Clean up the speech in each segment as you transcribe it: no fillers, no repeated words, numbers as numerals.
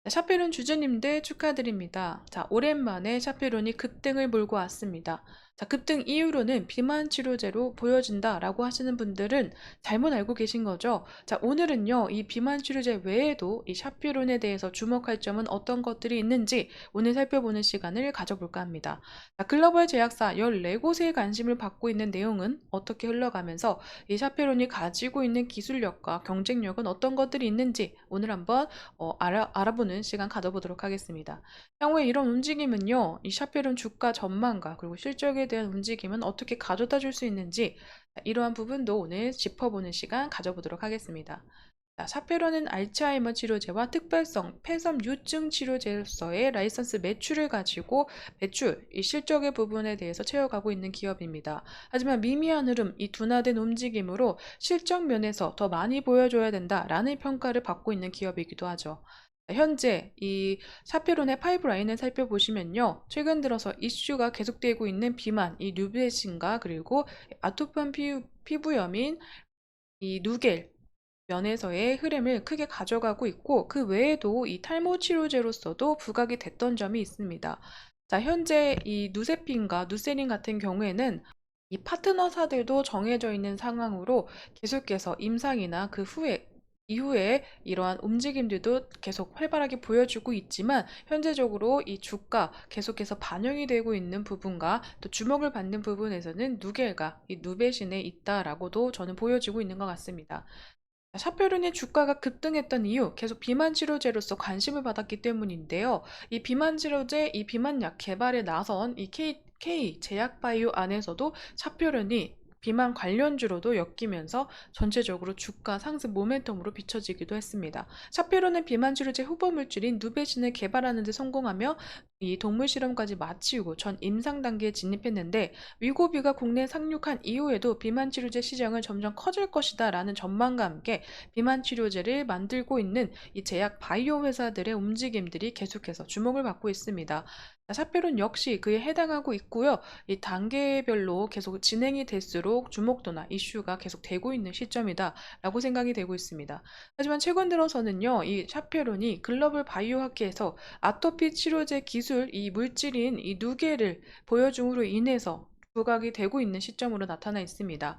네, 샤페론 주주님들 축하드립니다. 자, 오랜만에 샤페론이 급등을 몰고 왔습니다. 자, 급등 이후로는 비만 치료제로 보여진다라고 하시는 분들은 잘못 알고 계신 거죠. 자, 오늘은요, 이 비만 치료제 외에도 이 샤페론에 대해서 주목할 점은 어떤 것들이 있는지 오늘 살펴보는 시간을 가져볼까 합니다. 자, 글로벌 제약사 14곳의 관심을 받고 있는 내용은 어떻게 흘러가면서 이 샤페론이 가지고 있는 기술력과 경쟁력은 어떤 것들이 있는지 오늘 한번 알아보는 시간 가져보도록 하겠습니다. 향후에 이런 움직임은요, 이 샤페론 주가 전망과 그리고 실적에 대한 움직임은 어떻게 가져다 줄 수 있는지 이러한 부분도 오늘 짚어보는 시간 가져보도록 하겠습니다. 자, 샤페론은 알츠하이머 치료제와 특별성 폐섬유증 치료제로서의 라이선스 매출을 가지고 이 실적의 부분에 대해서 채워가고 있는 기업입니다. 하지만 미미한 흐름, 이 둔화된 움직임으로 실적 면에서 더 많이 보여줘야 된다라는 평가를 받고 있는 기업이기도 하죠. 현재 이 샤페론의 파이프라인을 살펴보시면요. 최근 들어서 이슈가 계속되고 있는 비만, 이 뉴베신과 그리고 아토피한 피부염인 이 누겔 면에서의 흐름을 크게 가져가고 있고 그 외에도 이 탈모 치료제로서도 부각이 됐던 점이 있습니다. 자, 현재 이 누세핀과 누세린 같은 경우에는 이 파트너사들도 정해져 있는 상황으로 계속해서 임상이나 그 후에 이후에 이러한 움직임들도 계속 활발하게 보여주고 있지만 현재적으로 이 주가 계속해서 반영이 되고 있는 부분과 또 주목을 받는 부분에서는 누겔과 이 누베신에 있다라고도 저는 보여지고 있는 것 같습니다. 샤페론의 주가가 급등했던 이유, 계속 비만 치료제로서 관심을 받았기 때문인데요. 이 비만 치료제, 이 비만약 개발에 나선 이 K 제약바이오 안에서도 샤페론이 비만 관련주로도 엮이면서 전체적으로 주가 상승 모멘텀으로 비춰지기도 했습니다. 샤페론은 비만 치료제 후보 물질인 누베신을 개발하는 데 성공하며 이 동물 실험까지 마치고 전 임상 단계에 진입했는데 위고비가 국내에 상륙한 이후에도 비만 치료제 시장은 점점 커질 것이다 라는 전망과 함께 비만 치료제를 만들고 있는 이 제약 바이오 회사들의 움직임들이 계속해서 주목을 받고 있습니다. 샤페론 역시 그에 해당하고 있고요. 이 단계별로 계속 진행이 될수록 주목도나 이슈가 계속 되고 있는 시점이다라고 생각이 되고 있습니다. 하지만 최근 들어서는요, 이 샤페론이 글로벌 바이오 학회에서 아토피 치료제 기술 이 물질인 이 누계를 보여줌으로 인해서 부각이 되고 있는 시점으로 나타나 있습니다.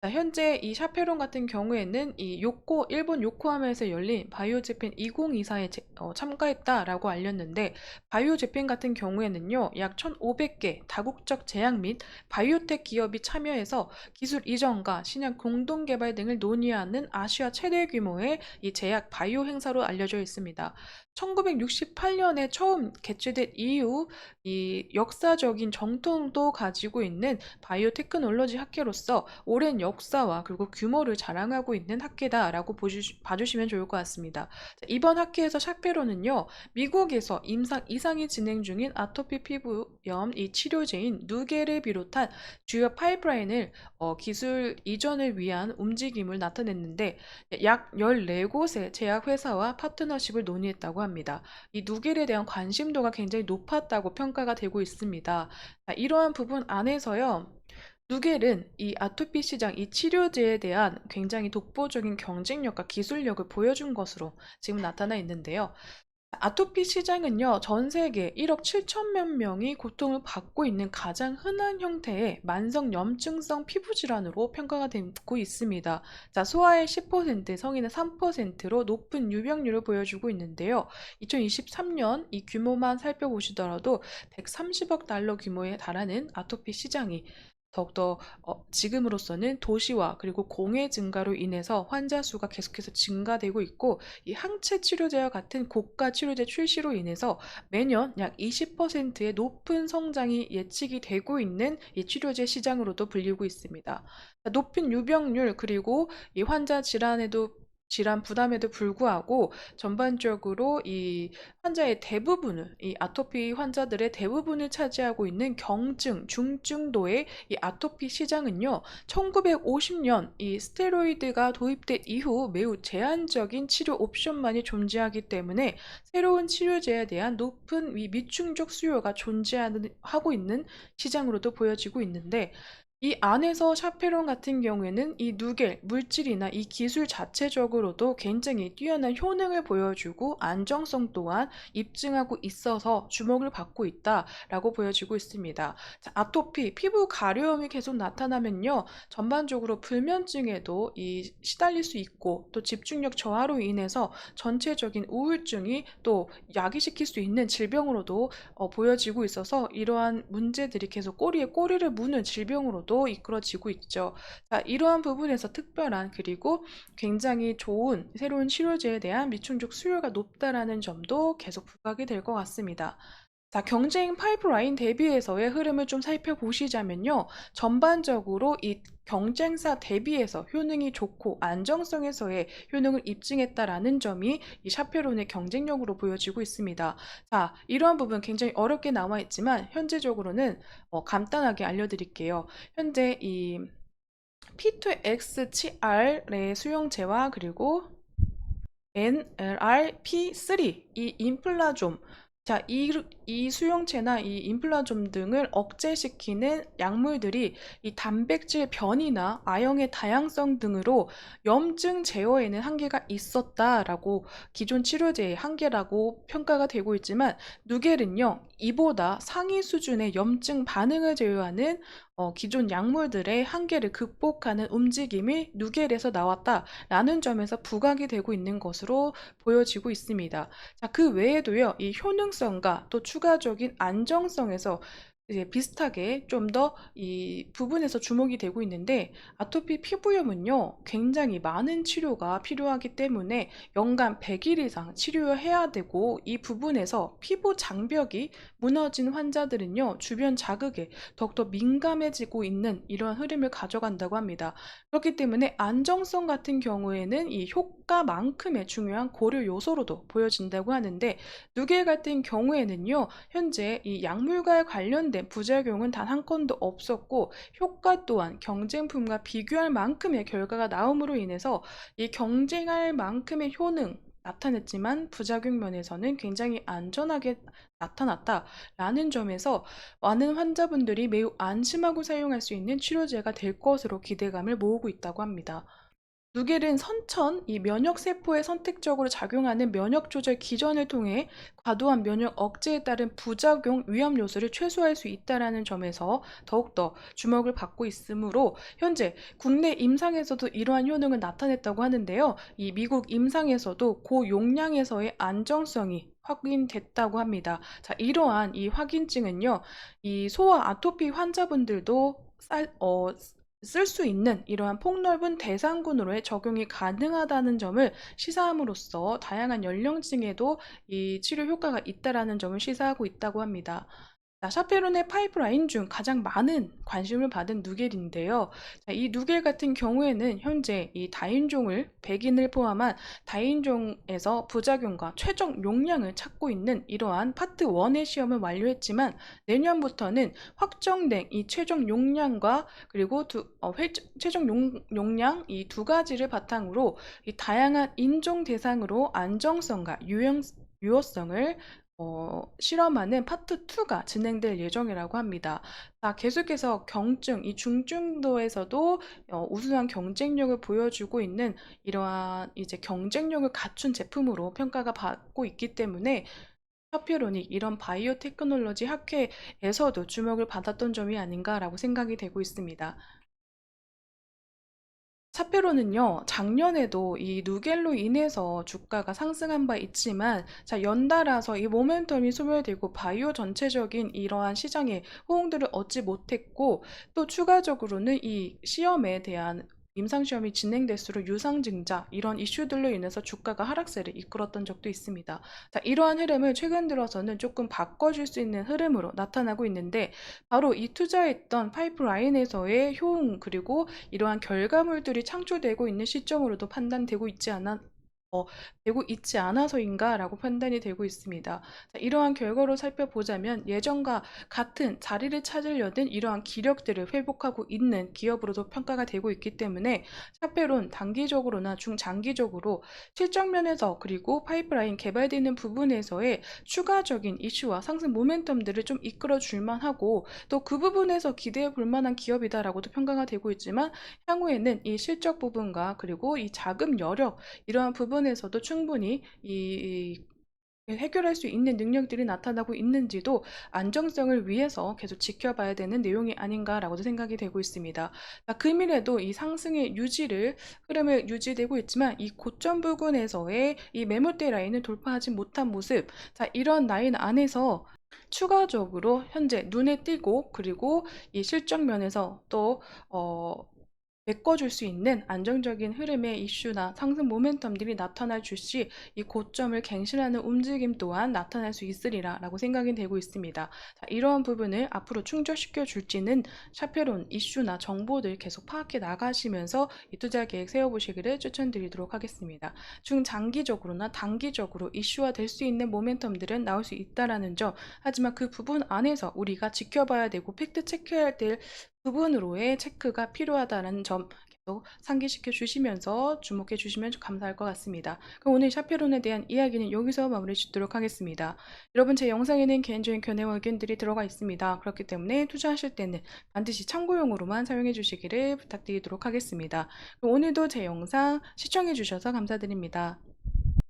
자, 현재 이 샤페론 같은 경우에는 이 일본 요코하마에서 열린 바이오 재팬 2024에 참가했다라고 알렸는데, 바이오 재팬 같은 경우에는요, 약 1,500개 다국적 제약 및 바이오텍 기업이 참여해서 기술 이전과 신약 공동 개발 등을 논의하는 아시아 최대 규모의 이 제약 바이오 행사로 알려져 있습니다. 1968년에 처음 개최된 이후 이 역사적인 정통도 가지고 있는 바이오 테크놀로지 학회로서 오랜 역사와 그리고 규모를 자랑하고 있는 학회다라고 봐주시면 좋을 것 같습니다. 자, 이번 학회에서 샤페로는요, 미국에서 임상 이상이 진행 중인 아토피 피부염 이 치료제인 누게를 비롯한 주요 파이프라인을 기술 이전을 위한 움직임을 나타냈는데 약 14곳의 제약회사와 파트너십을 논의했다고 합니다. 이 누겔에 대한 관심도가 굉장히 높았다고 평가가 되고 있습니다. 자, 이러한 부분 안에서요. 누겔은 이 아토피 시장, 이 치료제에 대한 굉장히 독보적인 경쟁력과 기술력을 보여준 것으로 지금 나타나 있는데요. 아토피 시장은요, 전 세계 1억 7천만 명이 고통을 받고 있는 가장 흔한 형태의 만성 염증성 피부 질환으로 평가가 되고 있습니다. 자, 소아의 10%, 성인의 3%로 높은 유병률을 보여주고 있는데요. 2023년 이 규모만 살펴보시더라도 130억 달러 규모에 달하는 아토피 시장이 더욱더 지금으로서는 도시화 그리고 공해 증가로 인해서 환자 수가 계속해서 증가되고 있고 이 항체 치료제와 같은 고가 치료제 출시로 인해서 매년 약 20%의 높은 성장이 예측이 되고 있는 이 치료제 시장으로도 불리고 있습니다. 높은 유병률 그리고 이 환자 질환 부담에도 불구하고 전반적으로 이 환자의 대부분을 이 아토피 환자들의 대부분을 차지하고 있는 경증, 중증도의 이 아토피 시장은요. 1950년 이 스테로이드가 도입된 이후 매우 제한적인 치료 옵션만이 존재하기 때문에 새로운 치료제에 대한 높은 이 미충족 수요가 존재하고 있는 시장으로도 보여지고 있는데 이 안에서 샤페론 같은 경우에는 이 누겔, 물질이나 이 기술 자체적으로도 굉장히 뛰어난 효능을 보여주고 안정성 또한 입증하고 있어서 주목을 받고 있다라고 보여지고 있습니다. 자, 아토피, 피부 가려움이 계속 나타나면요. 전반적으로 불면증에도 시달릴 수 있고 또 집중력 저하로 인해서 전체적인 우울증이 또 야기시킬 수 있는 질병으로도 보여지고 있어서 이러한 문제들이 계속 꼬리에 꼬리를 무는 질병으로도 이끌어지고 있죠. 자, 이러한 부분에서 특별한 그리고 굉장히 좋은 새로운 치료제에 대한 미충족 수요가 높다라는 점도 계속 부각이 될 것 같습니다. 자, 경쟁 파이프라인 대비해서의 흐름을 좀 살펴보시자면요. 전반적으로 이 경쟁사 대비해서 효능이 좋고 안정성에서의 효능을 입증했다라는 점이 이 샤페론의 경쟁력으로 보여지고 있습니다. 자, 이러한 부분 굉장히 어렵게 나와 있지만 현재적으로는 간단하게 알려드릴게요. 현재 이 P2X7R의 수용체와 그리고 NLRP3 이 인플라좀 자, 이 수용체나 이 인플라좀 등을 억제시키는 약물들이 이 단백질 변이나 아형의 다양성 등으로 염증 제어에는 한계가 있었다라고 기존 치료제의 한계라고 평가가 되고 있지만 누겔은요, 이보다 상위 수준의 염증 반응을 제어하는 기존 약물들의 한계를 극복하는 움직임이 누겔에서 나왔다라는 점에서 부각이 되고 있는 것으로 보여지고 있습니다. 자, 그 외에도요, 이 효능성과 또 추가적인 안정성에서 이제 비슷하게 좀 더 이 부분에서 주목이 되고 있는데 아토피 피부염은요, 굉장히 많은 치료가 필요하기 때문에 연간 100일 이상 치료해야 되고 이 부분에서 피부 장벽이 무너진 환자들은요, 주변 자극에 더욱더 민감해지고 있는 이러한 흐름을 가져간다고 합니다. 그렇기 때문에 안정성 같은 경우에는 이 효과만큼의 중요한 고려 요소로도 보여진다고 하는데 누겔 같은 경우에는요, 현재 이 약물과 관련된 부작용은 단 한 건도 없었고 효과 또한 경쟁품과 비교할 만큼의 결과가 나옴으로 인해서 이 경쟁할 만큼의 효능 나타냈지만 부작용 면에서는 굉장히 안전하게 나타났다라는 점에서 많은 환자분들이 매우 안심하고 사용할 수 있는 치료제가 될 것으로 기대감을 모으고 있다고 합니다. 누겔은 선천, 이 면역세포에 선택적으로 작용하는 면역조절 기전을 통해 과도한 면역 억제에 따른 부작용 위험 요소를 최소화할 수 있다는 점에서 더욱더 주목을 받고 있으므로 현재 국내 임상에서도 이러한 효능을 나타냈다고 하는데요. 이 미국 임상에서도 고용량에서의 안정성이 확인됐다고 합니다. 자, 이러한 이 확인증은요, 이 소아 아토피 환자분들도 쓸 수 있는 이러한 폭넓은 대상군으로의 적용이 가능하다는 점을 시사함으로써 다양한 연령층에도 이 치료 효과가 있다라는 점을 시사하고 있다고 합니다. 자, 샤페론의 파이프라인 중 가장 많은 관심을 받은 누겔인데요. 자, 이 누겔 같은 경우에는 현재 이 다인종을 백인을 포함한 다인종에서 부작용과 최종 용량을 찾고 있는 이러한 파트 1의 시험을 완료했지만 내년부터는 확정된 이 최종 용량과 그리고 최종 용량 이 두 가지를 바탕으로 이 다양한 인종 대상으로 안정성과 유효성을 실험하는 파트 2가 진행될 예정이라고 합니다. 자, 계속해서 경증, 이 중증도에서도 우수한 경쟁력을 보여주고 있는 이러한 이제 경쟁력을 갖춘 제품으로 평가가 받고 있기 때문에 샤페론이 이런 바이오 테크놀로지 학회에서도 주목을 받았던 점이 아닌가라고 생각이 되고 있습니다. 차페로는요, 작년에도 이 누겔로 인해서 주가가 상승한 바 있지만, 자, 연달아서 이 모멘텀이 소멸되고 바이오 전체적인 이러한 시장의 호응들을 얻지 못했고, 또 추가적으로는 이 시험에 대한 임상시험이 진행될수록 유상증자 이런 이슈들로 인해서 주가가 하락세를 이끌었던 적도 있습니다. 자, 이러한 흐름을 최근 들어서는 조금 바꿔줄 수 있는 흐름으로 나타나고 있는데 바로 이 투자했던 파이프라인에서의 효용 그리고 이러한 결과물들이 창출되고 있는 시점으로도 판단되고 있지 않아 어, 되고 있지 않아서인가라고 판단이 되고 있습니다. 자, 이러한 결과로 살펴보자면 예전과 같은 자리를 찾으려는 이러한 기력들을 회복하고 있는 기업으로도 평가가 되고 있기 때문에 샤페론 단기적으로나 중장기적으로 실적 면에서 그리고 파이프라인 개발되는 부분에서의 추가적인 이슈와 상승 모멘텀들을 좀 이끌어 줄 만하고 또 그 부분에서 기대해 볼 만한 기업이다라고도 평가가 되고 있지만 향후에는 이 실적 부분과 그리고 이 자금 여력 이러한 부분에서도 충분히 해결할 수 있는 능력들이 나타나고 있는지도 안정성을 위해서 계속 지켜봐야 되는 내용이 아닌가라고도 생각이 되고 있습니다. 자, 금일에도 이 상승의 흐름을 유지되고 있지만 이 고점 부근에서의 이 매물대 라인을 돌파하지 못한 모습, 자, 이런 라인 안에서 추가적으로 현재 눈에 띄고 그리고 이 실적 면에서 또 메꿔줄 수 있는 안정적인 흐름의 이슈나 상승 모멘텀들이 나타날 시 이 고점을 갱신하는 움직임 또한 나타날 수 있으리라 라고 생각이 되고 있습니다. 자, 이러한 부분을 앞으로 충족시켜 줄지는 샤페론 이슈나 정보들 계속 파악해 나가시면서 이 투자 계획 세워보시기를 추천드리도록 하겠습니다. 중장기적으로나 단기적으로 이슈화 될 수 있는 모멘텀들은 나올 수 있다라는 점, 하지만 그 부분 안에서 우리가 지켜봐야 되고 팩트 체크해야 될 부분으로의 체크가 필요하다는 점 계속 상기시켜 주시면서 주목해 주시면 감사할 것 같습니다. 그럼 오늘 샤페론에 대한 이야기는 여기서 마무리 짓도록 하겠습니다. 여러분, 제 영상에는 개인적인 견해와 의견들이 들어가 있습니다. 그렇기 때문에 투자하실 때는 반드시 참고용으로만 사용해 주시기를 부탁드리도록 하겠습니다. 그럼 오늘도 제 영상 시청해 주셔서 감사드립니다.